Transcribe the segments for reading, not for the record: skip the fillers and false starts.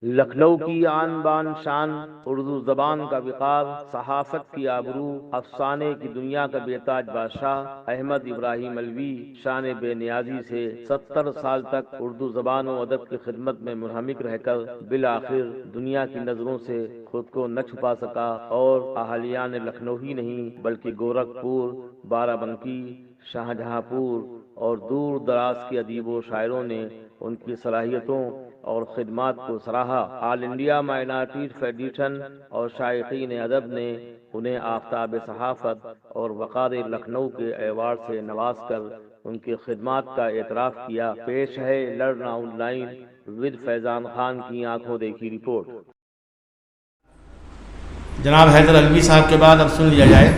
لکھنؤ کی آن بان شان، اردو زبان کا وقار، صحافت کی آبرو، افسانے کی دنیا کا بے تاج بادشاہ احمد ابراہیم علوی شان بے نیازی سے 70 سال تک اردو زبان و ادب کی خدمت میں منہمک رہ کر بالآخر دنیا کی نظروں سے خود کو نہ چھپا سکا، اور اہالیان لکھنؤ ہی نہیں بلکہ گورکھپور، بارہ بنکی، شاہجہاں پور اور دور دراز کے ادیب و شاعروں نے ان کی صلاحیتوں اور خدمات کو سراہا۔ آل انڈیا مائنارٹیز فیڈریشن اور شائقین ادب نے انہیں آفتاب صحافت اور وقار لکھنؤ کے ایوارڈ سے نواز کر ان کی خدمات کا اعتراف کیا۔ پیش ہے لرنا آن لائن ود فیضان خان کی آنکھوں دیکھی رپورٹ۔ جناب حیدر علوی صاحب کے بعد اب سن لیا جائے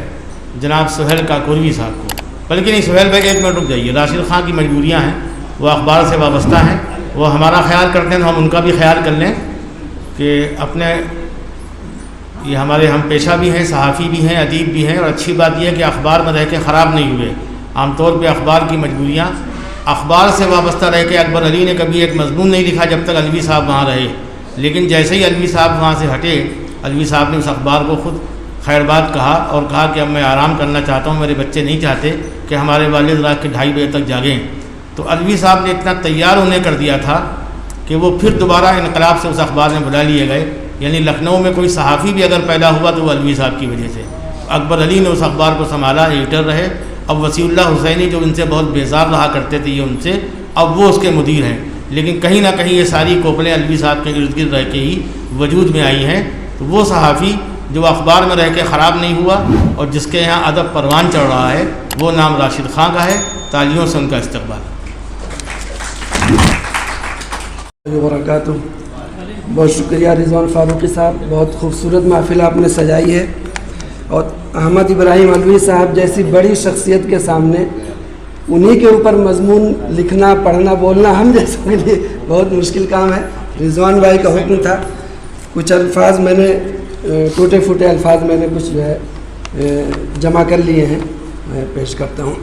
جناب سہیل کاکوروی صاحب کو، بلکہ نہیں سہیل بھائی ایک منٹ رک جائیے۔ راشد خان کی مجبوریاں ہیں، وہ اخبار سے وابستہ ہیں، وہ ہمارا خیال کرتے ہیں تو ہم ان کا بھی خیال کر لیں کہ اپنے یہ ہمارے ہم پیشہ بھی ہیں، صحافی بھی ہیں، ادیب بھی ہیں، اور اچھی بات یہ ہے کہ اخبار میں رہ کے خراب نہیں ہوئے۔ عام طور پہ اخبار کی مجبوریاں، اخبار سے وابستہ رہ کے اکبر علی نے کبھی ایک مضمون نہیں لکھا جب تک علوی صاحب وہاں رہے، لیکن جیسے ہی علوی صاحب وہاں سے ہٹے، علوی صاحب نے اس اخبار کو خود خیر بات کہا اور کہا کہ اب میں آرام کرنا چاہتا ہوں، میرے بچے نہیں چاہتے کہ ہمارے والد رات کے 2:30 بجے تک جاگیں۔ تو علوی صاحب نے اتنا تیار انہیں کر دیا تھا کہ وہ پھر دوبارہ انقلاب سے اس اخبار میں بلا لیے گئے۔ یعنی لکھنؤ میں کوئی صحافی بھی اگر پیدا ہوا تو وہ علوی صاحب کی وجہ سے۔ اکبر علی نے اس اخبار کو سنبھالا، ایڈیٹر رہے۔ اب وسیع اللہ حسینی جو ان سے بہت بیزار رہا کرتے تھے یہ ان سے، اب وہ اس کے مدیر ہیں۔ لیکن کہیں نہ کہیں یہ ساری کوپلیں علوی صاحب کے ارد گرد رہ کے ہی وجود میں آئی ہیں۔ تو وہ صحافی جو اخبار میں رہ کے خراب نہیں ہوا اور جس کے یہاں ادب پروان چڑھ رہا ہے، وہ نام راشد خان کا ہے۔ تالیوں سے ان کا استقبال۔ وبرکاتہ۔ بہت شکریہ رضوان فاروقی صاحب، بہت خوبصورت محفل آپ نے سجائی ہے، اور احمد ابراہیم علوی صاحب جیسی بڑی شخصیت کے سامنے انہی کے اوپر مضمون لکھنا، پڑھنا، بولنا ہم جیسوں کے لیے بہت مشکل کام ہے۔ رضوان بھائی کا حکم تھا، کچھ الفاظ میں نے ٹوٹے پھوٹے الفاظ میں نے کچھ جو ہے جمع کر لیے ہیں، میں پیش کرتا ہوں۔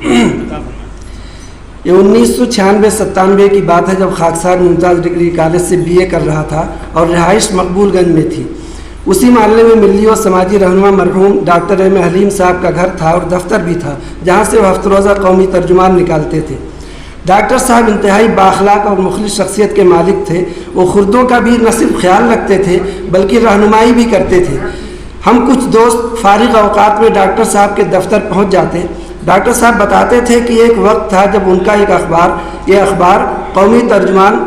یہ 1996-97 کی بات ہے جب خاکسار ممتاز ڈگری کالج سے BA کر رہا تھا اور رہائش مقبول گنج میں تھی۔ اسی محلے میں ملی و سماجی رہنما مرحوم ڈاکٹر ایم حلیم صاحب کا گھر تھا اور دفتر بھی تھا، جہاں سے وہ ہفتہ روزہ قومی ترجمان نکالتے تھے۔ ڈاکٹر صاحب انتہائی بااخلاق اور مخلص شخصیت کے مالک تھے۔ وہ خردوں کا بھی نہ صرف خیال رکھتے تھے بلکہ رہنمائی بھی کرتے تھے۔ ہم کچھ دوست فارغ اوقات میں ڈاکٹر صاحب کے دفتر پہنچ جاتے۔ ڈاکٹر صاحب بتاتے تھے کہ ایک وقت تھا جب ان کا یہ اخبار قومی ترجمان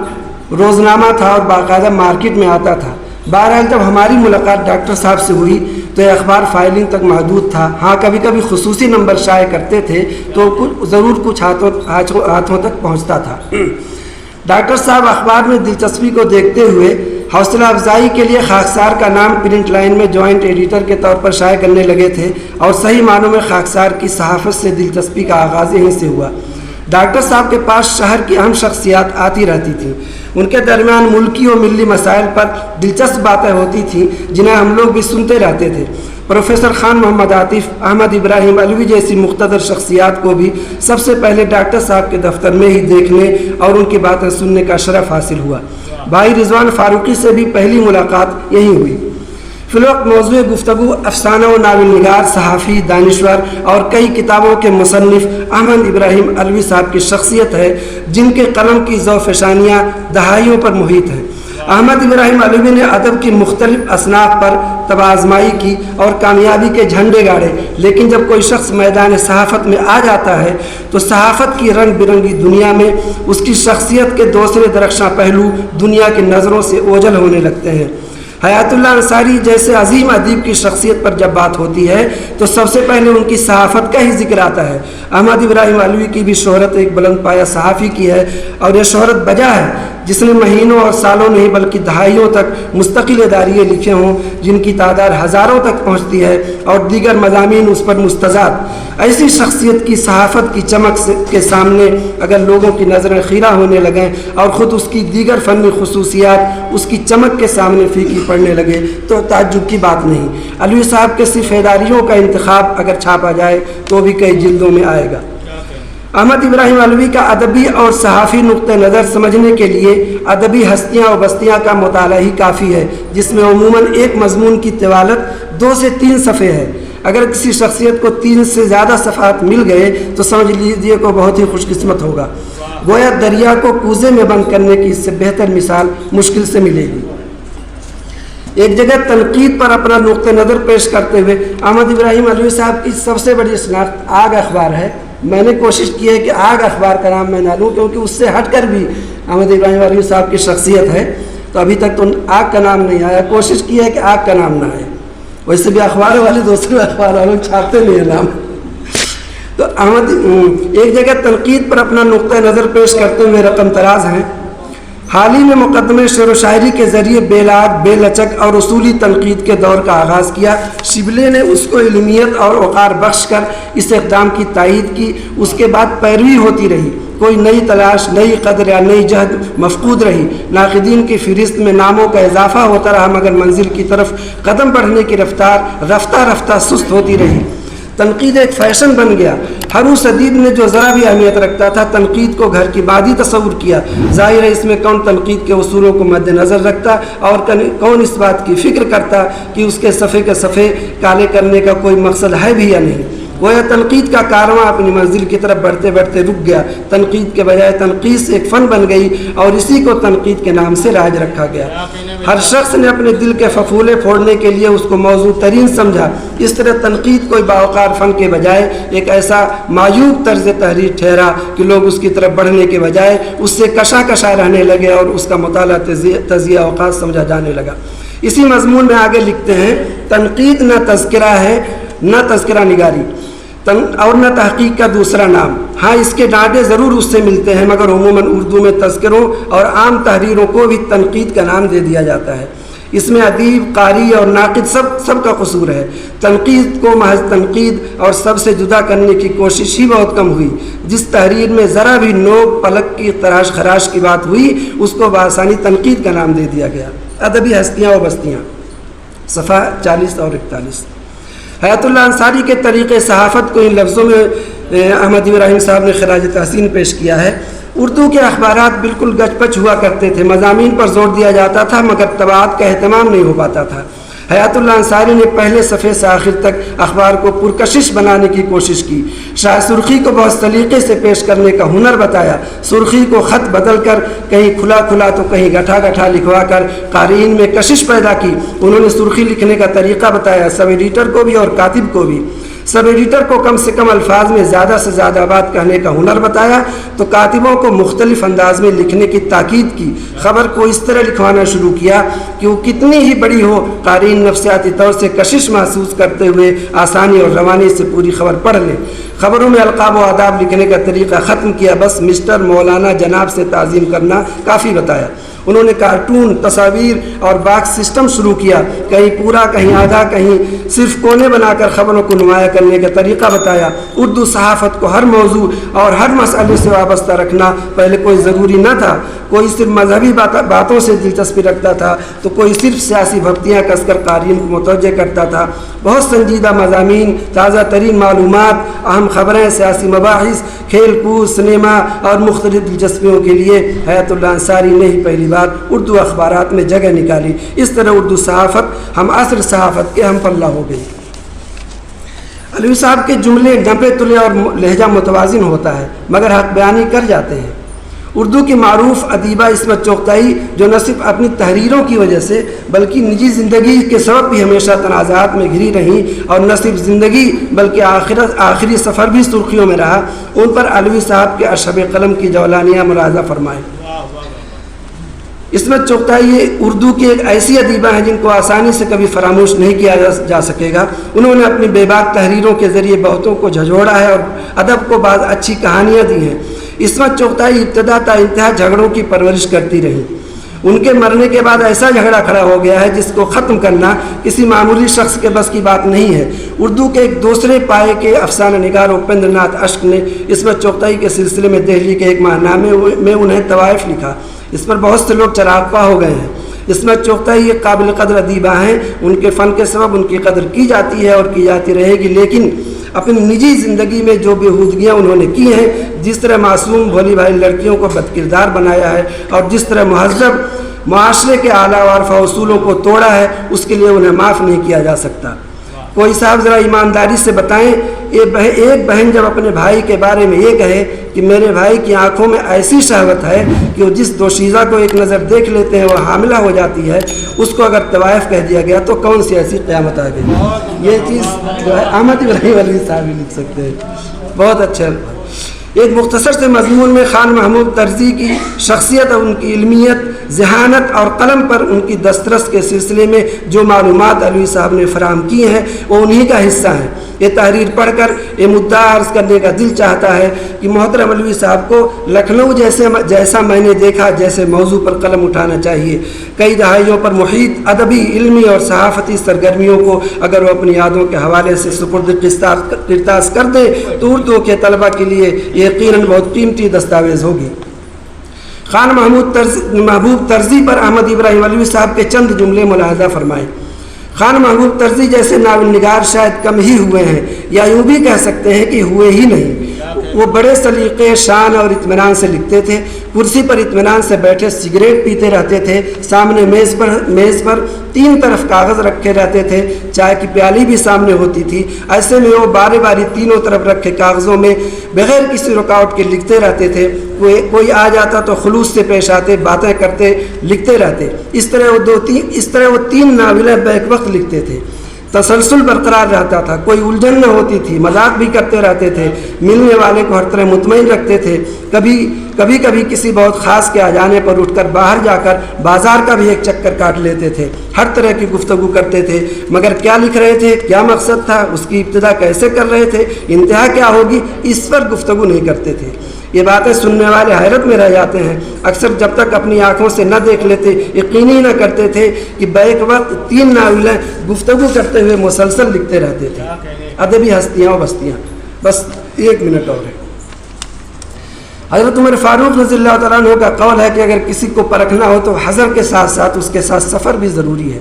روزنامہ تھا اور باقاعدہ مارکیٹ میں آتا تھا۔ بہرحال جب ہماری ملاقات ڈاکٹر صاحب سے ہوئی تو یہ اخبار فائلنگ تک محدود تھا۔ ہاں کبھی کبھی خصوصی نمبر شائع کرتے تھے تو ضرور کچھ ہاتھوں تک پہنچتا تھا۔ ڈاکٹر صاحب اخبار میں دلچسپی کو دیکھتے ہوئے حوصلہ افزائی کے لیے خاکسار کا نام پرنٹ لائن میں جوائنٹ ایڈیٹر کے طور پر شائع کرنے لگے تھے، اور صحیح معنوں میں خاکسار کی صحافت سے دلچسپی کا آغاز یہیں سے ہوا۔ ڈاکٹر صاحب کے پاس شہر کی اہم شخصیات آتی رہتی تھیں۔ ان کے درمیان ملکی و ملی مسائل پر دلچسپ باتیں ہوتی تھیں جنہیں ہم لوگ بھی سنتے رہتے تھے۔ پروفیسر خان محمد عاطف، احمد ابراہیم علوی جیسی مقتدر شخصیات کو بھی سب سے پہلے ڈاکٹر صاحب کے دفتر میں ہی دیکھنے اور ان کی باتیں سننے کا شرف حاصل ہوا۔ بھائی رضوان فاروقی سے بھی پہلی ملاقات یہی ہوئی۔ فی الوقت موضوع گفتگو افسانہ و ناول نگار، صحافی، دانشور اور کئی کتابوں کے مصنف احمد ابراہیم علوی صاحب کی شخصیت ہے، جن کے قلم کی ذوفشانیاں دہائیوں پر محیط ہیں۔ احمد ابراہیم علوی نے ادب کی مختلف اصناف پر تباہ آزمائی کی اور کامیابی کے جھنڈے گاڑے، لیکن جب کوئی شخص میدان صحافت میں آ جاتا ہے تو صحافت کی رنگ برنگی دنیا میں اس کی شخصیت کے دوسرے درخشاں پہلو دنیا کی نظروں سے اوجھل ہونے لگتے ہیں۔ حیات اللہ انصاری جیسے عظیم ادیب کی شخصیت پر جب بات ہوتی ہے تو سب سے پہلے ان کی صحافت کا ہی ذکر آتا ہے۔ احمد ابراہیم علوی کی بھی شہرت ایک بلند پایہ صحافی کی ہے، اور یہ شہرت بجا ہے جس نے مہینوں اور سالوں نہیں بلکہ دہائیوں تک مستقل اداریے لکھے ہوں، جن کی تعداد ہزاروں تک پہنچتی ہے اور دیگر مضامین اس پر مستزاد۔ ایسی شخصیت کی صحافت کی چمک کے سامنے اگر لوگوں کی نظریں خیرہ ہونے لگیں اور خود اس کی دیگر فنی خصوصیات اس کی چمک کے سامنے پھیکی پڑنے لگے تو تعجب کی بات نہیں۔ علوی صاحب کے صرف اداریوں کا انتخاب اگر چھاپا جائے تو بھی کئی جلدوں میں آئے گا۔ احمد ابراہیم علوی کا ادبی اور صحافی نقطہ نظر سمجھنے کے لیے ادبی ہستیاں و بستیاں کا مطالعہ ہی کافی ہے، جس میں عموماً ایک مضمون کی طوالت 2 سے 3 صفحے ہے۔ اگر کسی شخصیت کو 3 سے زیادہ صفحات مل گئے تو سمجھ لیجیے کو بہت ہی خوش قسمت ہوگا۔ گویا دریا کو کوزے میں بند کرنے کی اس سے بہتر مثال مشکل سے ملے گی۔ ایک جگہ تنقید پر اپنا نقطہ نظر پیش کرتے ہوئے احمد ابراہیم علوی صاحب کی سب سے بڑی شناخت آگ اخبار ہے۔ میں نے کوشش کی ہے کہ آگ اخبار کا نام میں نہ لوں، کیونکہ اس سے ہٹ کر بھی احمد ابراہیم علوی صاحب کی شخصیت ہے، تو ابھی تک تو آگ کا نام نہیں آیا۔ کوشش کی ہے کہ آگ کا نام نہ آئے، ویسے بھی اخبار والے دوسرے اخبار والے چھاپتے نہیں ہیں نام۔ تو احمد ایک جگہ تنقید پر اپنا نقطہ نظر پیش کرتے ہوئے رقم تراز ہیں: حال ہی میں مقدمے شعر و شاعری کے ذریعے بے لاگ، بے لچک اور اصولی تنقید کے دور کا آغاز کیا۔ شبلے نے اس کو علمیت اور وقار بخش کر اس اقدام کی تائید کی۔ اس کے بعد پیروی ہوتی رہی، کوئی نئی تلاش، نئی قدر یا نئی جہد مفقود رہی۔ ناقدین کی فہرست میں ناموں کا اضافہ ہوتا رہا، مگر منزل کی طرف قدم بڑھنے کی رفتار رفتہ رفتہ سست ہوتی رہی۔ تنقید ایک فیشن بن گیا۔ ہر اس ادیب نے جو ذرا بھی اہمیت رکھتا تھا تنقید کو گھر کی بادی تصور کیا۔ ظاہر ہے اس میں کون تنقید کے اصولوں کو مد نظر رکھتا اور کون اس بات کی فکر کرتا کہ اس کے صفحے کے صفحے کالے کرنے کا کوئی مقصد ہے بھی یا نہیں۔ گویا تنقید کا کارواں اپنی منزل کی طرف بڑھتے بڑھتے رک گیا۔ تنقید کے بجائے تنقید سے ایک فن بن گئی اور اسی کو تنقید کے نام سے رائج رکھا گیا۔ ہر شخص نے اپنے دل کے ففولے پھوڑنے کے لیے اس کو موضوع ترین سمجھا۔ اس طرح تنقید کوئی باوقار فن کے بجائے ایک ایسا معیوب طرز تحریر ٹھہرا کہ لوگ اس کی طرف بڑھنے کے بجائے اس سے کشا کشا رہنے لگے اور اس کا مطالعہ تجزیہ اوقات سمجھا جانے لگا۔ اسی مضمون میں آگے لکھتے ہیں: تنقید نہ تذکرہ ہے، نہ تذکرہ نگاری اور نہ تحقیق کا دوسرا نام۔ ہاں اس کے ڈانٹے ضرور اس سے ملتے ہیں، مگر عموماً اردو میں تذکروں اور عام تحریروں کو بھی تنقید کا نام دے دیا جاتا ہے۔ اس میں ادیب، قاری اور ناقد سب کا قصور ہے۔ تنقید کو محض تنقید اور سب سے جدا کرنے کی کوشش ہی بہت کم ہوئی۔ جس تحریر میں ذرا بھی نوک پلک کی تراش خراش کی بات ہوئی اس کو بآسانی تنقید کا نام دے دیا گیا۔ ادبی ہستیاں و بستیاں، صفحہ 40 اور 41۔ حیات اللہ انصاری کے طریقے صحافت کو ان لفظوں میں احمد ابراہیم صاحب نے خراج تحسین پیش کیا ہے: اردو کے اخبارات بالکل گچ پچ ہوا کرتے تھے، مضامین پر زور دیا جاتا تھا مگر طباعت کا اہتمام نہیں ہو پاتا تھا۔ حیات اللہ انصاری نے پہلے صفحے سے آخر تک اخبار کو پرکشش بنانے کی کوشش کی۔ شاہ سرخی کو بہت سلیقے سے پیش کرنے کا ہنر بتایا۔ سرخی کو خط بدل کر کہیں کھلا کھلا تو کہیں گٹھا گٹھا لکھوا کر قارئین میں کشش پیدا کی۔ انہوں نے سرخی لکھنے کا طریقہ بتایا، سب ایڈیٹر کو بھی اور کاتب کو بھی۔ سب ایڈیٹر کو کم سے کم الفاظ میں زیادہ سے زیادہ بات کہنے کا ہنر بتایا تو کاتبوں کو مختلف انداز میں لکھنے کی تاکید کی۔ خبر کو اس طرح لکھوانا شروع کیا کہ وہ کتنی ہی بڑی ہو، قارئین نفسیاتی طور سے کشش محسوس کرتے ہوئے آسانی اور روانی سے پوری خبر پڑھ لیں۔ خبروں میں القاب و آداب لکھنے کا طریقہ ختم کیا، بس مسٹر، مولانا، جناب سے تعظیم کرنا کافی بتایا۔ انہوں نے کارٹون، تصاویر اور باکس سسٹم شروع کیا، کہیں پورا کہیں آدھا کہیں صرف کونے بنا کر خبروں کو نمایاں کرنے کا طریقہ بتایا۔ اردو صحافت کو ہر موضوع اور ہر مسئلے سے وابستہ رکھنا پہلے کوئی ضروری نہ تھا۔ کوئی صرف مذہبی باتوں سے دلچسپی رکھتا تھا تو کوئی صرف سیاسی بھکتیاں کس کر قارئین کو متوجہ کرتا تھا۔ بہت سنجیدہ مضامین، تازہ ترین معلومات، اہم خبریں، سیاسی مباحث، کھیل کود، سنیما اور مختلف دلچسپیوں کے لیے حیات اللہ انصاری نے ہی پہلی بار اردو اخبارات میں جگہ نکالی۔ اس طرح اردو صحافت ہم عصر صحافت کے ہم پلہ ہو گئی۔ علوی صاحب کے جملے ڈھپے تلے اور لہجہ متوازن ہوتا ہے مگر حق بیانی کر جاتے ہیں۔ اردو کی معروف ادیبہ عصمت چغتائی، جو نہ صرف اپنی تحریروں کی وجہ سے بلکہ نجی زندگی کے سبب بھی ہمیشہ تنازعات میں گھری رہیں اور نہ صرف زندگی بلکہ آخری سفر بھی سرخیوں میں رہا، ان پر علوی صاحب کے اشہب قلم کی جولانیہ ملاحظہ فرمائیں۔ عصمت چغتائی اردو کی ایک ایسی ادیبہ ہیں جن کو آسانی سے کبھی فراموش نہیں کیا جا سکے گا۔ انہوں نے اپنی بے باک تحریروں کے ذریعے بہتوں کو جھنجھوڑا ہے اور ادب کو بعض اچھی کہانیاں دی ہیں۔ عصمت چغتائی ابتدا تا انتہا جھگڑوں کی پرورش کرتی رہی۔ ان کے مرنے کے بعد ایسا جھگڑا کھڑا ہو گیا ہے جس کو ختم کرنا کسی معمولی شخص کے بس کی بات نہیں ہے۔ اردو کے ایک دوسرے پائے کے افسانہ نگار اپیندر ناتھ اشک نے عصمت چغتائی کے سلسلے میں دہلی کے ایک ماہنامے میں انہیں طوائف لکھا۔ اس پر بہت سے لوگ چراغ ہو گئے ہیں۔ عصمت چغتائی ایک قابل قدر ادیبہ ہیں، ان کے فن کے سبب ان کی قدر کی جاتی ہے اور کی جاتی رہے گی، لیکن اپنی نجی زندگی میں جو بےہودگیاں انہوں نے کی ہیں، جس طرح معصوم بھولی بھائی لڑکیوں کو بدکردار بنایا ہے اور جس طرح مہذب معاشرے کے اعلیٰ و عرفہ اصولوں کو توڑا ہے، اس کے لیے انہیں معاف نہیں کیا جا سکتا۔ کوئی صاحب ذرا ایمانداری سے بتائیں، ایک بہن جب اپنے بھائی کے بارے میں یہ کہے کہ میرے بھائی کی آنکھوں میں ایسی شہوت ہے کہ وہ جس دوشیزہ کو ایک نظر دیکھ لیتے ہیں وہ حاملہ ہو جاتی ہے، اس کو اگر طوائف کہہ دیا گیا تو کون سی ایسی قیامت آ گئی؟ یہ چیز جو ہے احمد ابراہیم علوی صاحب بھی لکھ سکتے ہیں۔ بہت اچھا۔ ایک مختصر سے مضمون میں خان محمود طرزی کی شخصیت اور ان کی علمیت، ذہانت اور قلم پر ان کی دسترس کے سلسلے میں جو معلومات علوی صاحب نے فراہم کی ہیں وہ انہی کا حصہ ہیں۔ یہ تحریر پڑھ کر یہ مدعا عرض کرنے کا دل چاہتا ہے کہ محترم علوی صاحب کو لکھنؤ جیسا میں نے دیکھا جیسے موضوع پر قلم اٹھانا چاہیے۔ کئی دہائیوں پر محیط ادبی، علمی اور صحافتی سرگرمیوں کو اگر وہ اپنی یادوں کے حوالے سے سپرد کرتاس کر دے تو اردو کے طلبہ کے لیے یقیناً بہت قیمتی دستاویز ہوگی۔ خان محبوب طرزی پر احمد ابراہیم علوی صاحب کے چند جملے ملاحظہ فرمائیں۔ خان محبوب طرزی جیسے ناول نگار شاید کم ہی ہوئے ہیں، یا یوں بھی کہہ سکتے ہیں کہ ہوئے ہی نہیں۔ وہ بڑے سلیقے، شان اور اطمینان سے لکھتے تھے، کرسی پر اطمینان سے بیٹھے سگریٹ پیتے رہتے تھے، سامنے میز پر 3 طرف کاغذ رکھے رہتے تھے، چائے کی پیالی بھی سامنے ہوتی تھی۔ ایسے میں وہ باری باری تینوں طرف رکھے کاغذوں میں بغیر کسی رکاوٹ کے لکھتے رہتے تھے۔ کوئی آ جاتا تو خلوص سے پیش آتے، باتیں کرتے، لکھتے رہتے۔ اس طرح وہ 3 ناولیں بیک وقت لکھتے تھے۔ تسلسل برقرار رہتا تھا، کوئی الجھن نہ ہوتی تھی، مذاق بھی کرتے رہتے تھے، ملنے والے کو ہر طرح مطمئن رکھتے تھے۔ کبھی کسی بہت خاص کے آ جانے پر اٹھ کر باہر جا کر بازار کا بھی ایک چکر کاٹ لیتے تھے۔ ہر طرح کی گفتگو کرتے تھے، مگر کیا لکھ رہے تھے، کیا مقصد تھا، اس کی ابتدا کیسے کر رہے تھے، انتہا کیا ہوگی، اس پر گفتگو نہیں کرتے تھے۔ یہ باتیں سننے والے حیرت میں رہ جاتے ہیں۔ اکثر جب تک اپنی آنکھوں سے نہ دیکھ لیتے یقین ہی نہ کرتے تھے کہ بیک وقت 3 ناولیں گفتگو کرتے ہوئے مسلسل لکھتے رہتے تھے۔ ادبی ہستیاں و بستیاں۔ بس 1 منٹ اور ہے۔ حضرت عمر فاروق رضی اللہ تعالیٰ عنہ کا قول ہے کہ اگر کسی کو پرکھنا ہو تو حذر کے ساتھ ساتھ اس کے ساتھ سفر بھی ضروری ہے۔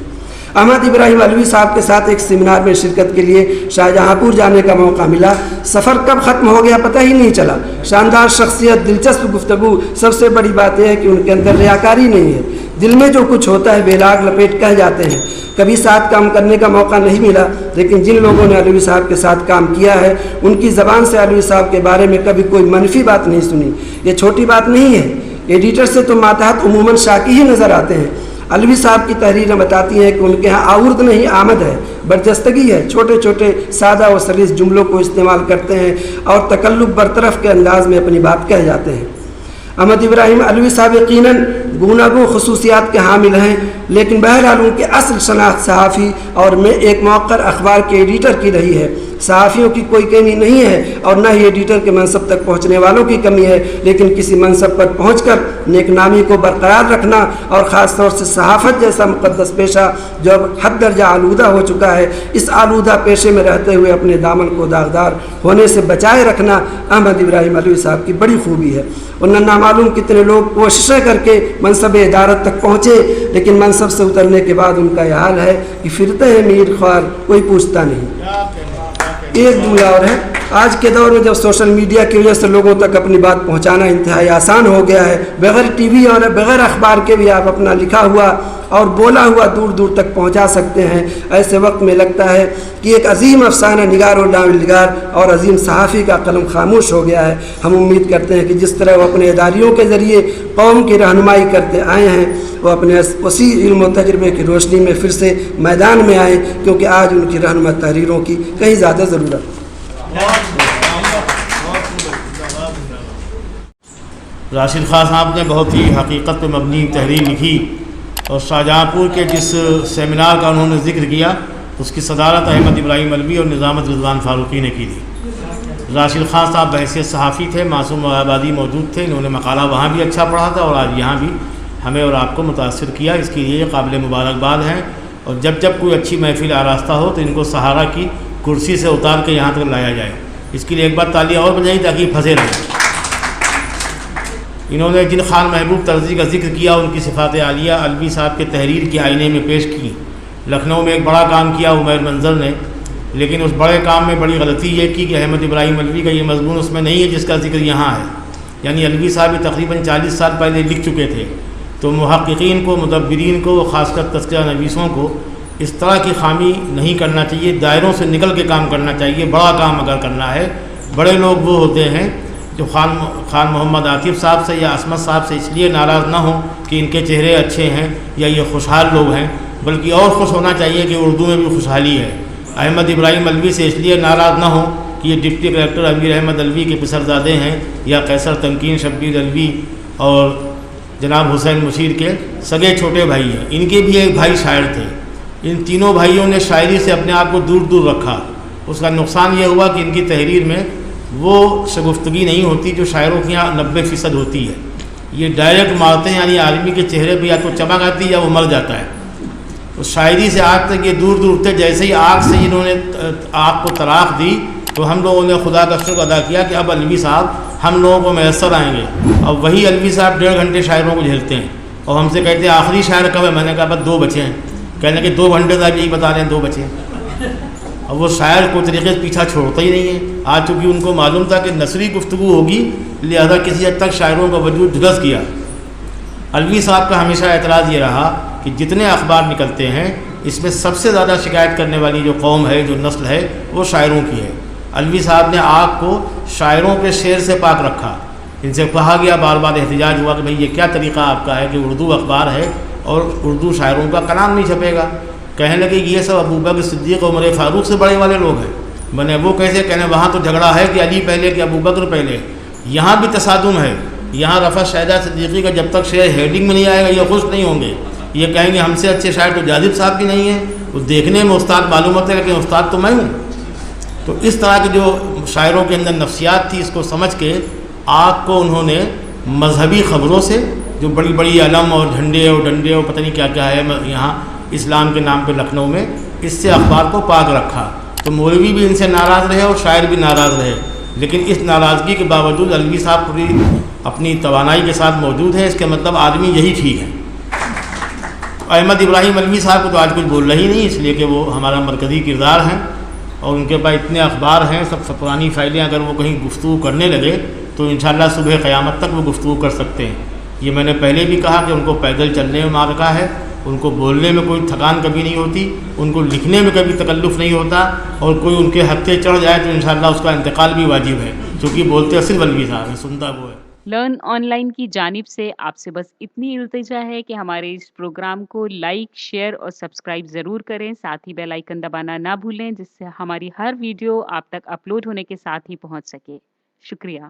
احمد ابراہیم علوی صاحب کے ساتھ ایک سیمینار میں شرکت کے لیے شاہجہاں پور جانے کا موقع ملا۔ سفر کب ختم ہو گیا پتہ ہی نہیں چلا۔ شاندار شخصیت، دلچسپ گفتگو، سب سے بڑی بات یہ ہے کہ ان کے اندر ریاکاری نہیں ہے۔ دل میں جو کچھ ہوتا ہے بے لاگ لپیٹ کہہ جاتے ہیں۔ کبھی ساتھ کام کرنے کا موقع نہیں ملا، لیکن جن لوگوں نے علوی صاحب کے ساتھ کام کیا ہے ان کی زبان سے علوی صاحب کے بارے میں کبھی کوئی منفی بات نہیں سنی۔ یہ چھوٹی بات نہیں ہے۔ ایڈیٹر سے تو ماتحت عموماً شاکی ہی نظر آتے ہیں۔ علوی صاحب کی تحریریں بتاتی ہیں کہ ان کے ہاں آورد نہیں آمد ہے، برجستگی ہے۔ چھوٹے چھوٹے سادہ و سلیس جملوں کو استعمال کرتے ہیں اور تکلف برطرف کے انداز میں اپنی بات کہہ جاتے ہیں۔ احمد ابراہیم علوی صاحب یقیناً گوناگوں خصوصیات کے حامل ہیں، لیکن بہرحال ان کے اصل شناخت صحافی اور میں ایک موقر اخبار کے ایڈیٹر کی رہی ہے۔ صحافیوں کی کوئی کمی نہیں ہے اور نہ ہی ایڈیٹر کے منصب تک پہنچنے والوں کی کمی ہے، لیکن کسی منصب پر پہنچ کر نیک نامی کو برقرار رکھنا اور خاص طور سے صحافت جیسا مقدس پیشہ جو اب حد درجہ آلودہ ہو چکا ہے، اس آلودہ پیشے میں رہتے ہوئے اپنے دامن کو داغدار ہونے سے بچائے رکھنا احمد ابراہیم علوی صاحب کی بڑی خوبی ہے۔ ورنہ نامعلوم کتنے لوگ کوششیں کر کے منصب ادارت تک پہنچے، لیکن منصب سے اترنے کے بعد ان کا یہ حال ہے کہ پھرتے ہیں میر خوار، کوئی پوچھتا نہیں۔ ایک جملہ اور ہے، آج کے دور میں جب سوشل میڈیا کی وجہ سے لوگوں تک اپنی بات پہنچانا انتہائی آسان ہو گیا ہے، بغیر ٹی وی اور بغیر اخبار کے بھی آپ اپنا لکھا ہوا اور بولا ہوا دور دور تک پہنچا سکتے ہیں۔ ایسے وقت میں لگتا ہے کہ ایک عظیم افسانہ نگار اور ناول نگار اور عظیم صحافی کا قلم خاموش ہو گیا ہے۔ ہم امید کرتے ہیں کہ جس طرح وہ اپنے اداریوں کے ذریعے قوم کی رہنمائی کرتے آئے ہیں، وہ اپنے وسیع علم و تجربے کی روشنی میں پھر سے میدان میں آئیں، کیونکہ آج ان کی رہنما تحریروں کی کہیں زیادہ ضرورت ہے۔ راشد خان صاحب نے بہت ہی حقیقت پہ مبنی تحریر لکھی اور شاہجہاں پور کے جس سیمینار کا انہوں نے ذکر کیا اس کی صدارت احمد ابراہیم علوی اور نظامت رضوان فاروقی نے کی تھی۔ راشد خان صاحب بحیثیت صحافی تھے، معصوم آبادی موجود تھے، انہوں نے مقالہ وہاں بھی اچھا پڑھا تھا اور آج یہاں بھی ہمیں اور آپ کو متاثر کیا، اس کے لیے قابل مبارکباد ہیں۔ اور جب کوئی اچھی محفل آراستہ ہو تو ان کو سہارا کی کرسی سے اتار کے یہاں تک لایا جائے، اس کے لیے ایک بار تالیاں اور بجائیں تاکہ پھنسے رہیں۔ انہوں نے جن خان محبوب طرزی کا ذکر کیا ان کی صفات عالیہ علوی صاحب کے تحریر کے آئینے میں پیش کی۔ لکھنؤ میں ایک بڑا کام کیا عمیر منظر نے، لیکن اس بڑے کام میں بڑی غلطی یہ کی کہ احمد ابراہیم علوی کا یہ مضمون اس میں نہیں ہے جس کا ذکر یہاں ہے. یعنی علوی صاحب تقریباً 40 سال پہلے لکھ چکے تھے. تو محققین کو، مدبرین کو، خاص کر تذکرہ نویسوں کو اس طرح کی خامی نہیں کرنا چاہیے. دائروں سے نکل کے کام کرنا چاہیے. بڑا کام اگر کرنا ہے، بڑے لوگ وہ ہوتے ہیں جو خان محمد عاطف صاحب سے یا عصمت صاحب سے اس لیے ناراض نہ ہوں کہ ان کے چہرے اچھے ہیں یا یہ خوشحال لوگ ہیں، بلکہ اور خوش ہونا چاہیے کہ اردو میں بھی خوشحالی ہے. احمد ابراہیم علوی سے اس لیے ناراض نہ ہوں کہ یہ ڈپٹی کلکٹر امیر احمد علوی کے پسرزادے ہیں یا قیصر تمکین شبیر علوی اور جناب حسین مشیر کے سگے چھوٹے بھائی ہیں. ان کے بھی ایک بھائی شاعر تھے. ان تینوں بھائیوں نے شاعری سے اپنے آپ کو دور دور رکھا. اس کا نقصان یہ ہوا کہ ان کی تحریر میں وہ شگفتگی نہیں ہوتی جو شاعروں کی یہاں 90% ہوتی ہے. یہ ڈائریکٹ مارتے ہیں، یعنی آدمی کے چہرے پہ یا تو چمک آتی ہے یا وہ مر جاتا ہے. تو شاعری سے آج تک یہ دور دور تھے. جیسے ہی آگ سے انہوں نے آگ کو طلاق دی تو ہم لوگوں نے خدا کا شکر ادا کیا کہ اب علوی صاحب ہم لوگوں کو میسر آئیں گے. اب وہی علوی صاحب 1.5 گھنٹے شاعروں کو جھیلتے ہیں اور ہم سے کہتے ہیں آخری شاعر کب ہے؟ میں نے کہا بس 2 بچے ہیں. کہنے کہ 2 گھنٹے سے آپ یہی بتا رہے ہیں 2 بچے. اب وہ شاعر کوئی طریقے سے پیچھا چھوڑتا ہی نہیں ہے. آج چونکہ ان کو معلوم تھا کہ نثری گفتگو ہوگی لہذا کسی حد تک شاعروں کا وجود درست کیا. علوی صاحب کا ہمیشہ اعتراض یہ رہا کہ جتنے اخبار نکلتے ہیں اس میں سب سے زیادہ شکایت کرنے والی جو قوم ہے، جو نسل ہے، وہ شاعروں کی ہے. علوی صاحب نے آگ کو شاعروں کے شعر سے پاک رکھا. ان سے کہا گیا، بار بار احتجاج ہوا کہ بھئی یہ کیا طریقہ آپ کا ہے کہ اردو اخبار ہے اور اردو شاعروں کا کلام نہیں چھپے گا. کہنے لگے یہ سب ابوبکر صدیق عمر فاروق سے بڑے والے لوگ ہیں. میں نے وہ کیسے؟ کہنے وہاں تو جھگڑا ہے کہ علی پہلے کہ ابوبکر پہلے. یہاں بھی تصادم ہے. یہاں رفعت شہدہ صدیقی کا جب تک شعر ہیڈنگ میں نہیں آئے گا یہ خوش نہیں ہوں گے. یہ کہیں گے ہم سے اچھے شاعر تو جاذب صاحب بھی نہیں ہیں. وہ دیکھنے میں استاد معلوم ہوتے ہیں لیکن استاد تو میں ہوں. تو اس طرح کی جو شاعروں کے اندر نفسیات تھی اس کو سمجھ کے آگ کو انہوں نے مذہبی خبروں سے، جو بڑی بڑی علم اور جھنڈے اور ڈنڈے اور پتہ نہیں کیا کیا ہے یہاں اسلام کے نام پہ لکھنؤ میں، اس سے اخبار کو پاک رکھا. تو مولوی بھی ان سے ناراض رہے اور شاعر بھی ناراض رہے. لیکن اس ناراضگی کے باوجود علوی صاحب پوری اپنی توانائی کے ساتھ موجود ہیں. اس کے مطلب آدمی یہی ٹھیک ہے. احمد ابراہیم علوی صاحب کو تو آج کچھ بول رہی نہیں، اس لیے کہ وہ ہمارا مرکزی کردار ہیں اور ان کے پاس اتنے اخبار ہیں، سب پرانی فائلیں. اگر وہ کہیں گفتگو کرنے لگے تو انشاءاللہ صبح قیامت تک وہ گفتگو کر سکتے ہیں. یہ میں نے پہلے بھی کہا کہ ان کو پیدل چلنے میں معرکہ ہے، ان کو بولنے میں کوئی تھکان کبھی نہیں ہوتی، ان کو لکھنے میں کبھی تکلف نہیں ہوتا، اور کوئی ان کے ہتھے چڑھ جائے تو انشاءاللہ اس کا انتقال بھی واجب ہے، کیونکہ بولتے صرف علوی صاحب ہیں، سنتا وہ ہے. لرن آن لائن کی جانب سے آپ سے بس اتنی التجا ہے کہ ہمارے اس پروگرام کو لائک، شیئر اور سبسکرائب ضرور کریں. ساتھ ہی بیل آئیکن دبانا نہ بھولیں جس سے ہماری ہر ویڈیو آپ تک اپلوڈ ہونے کے ساتھ ہی پہنچ سکے. شکریہ.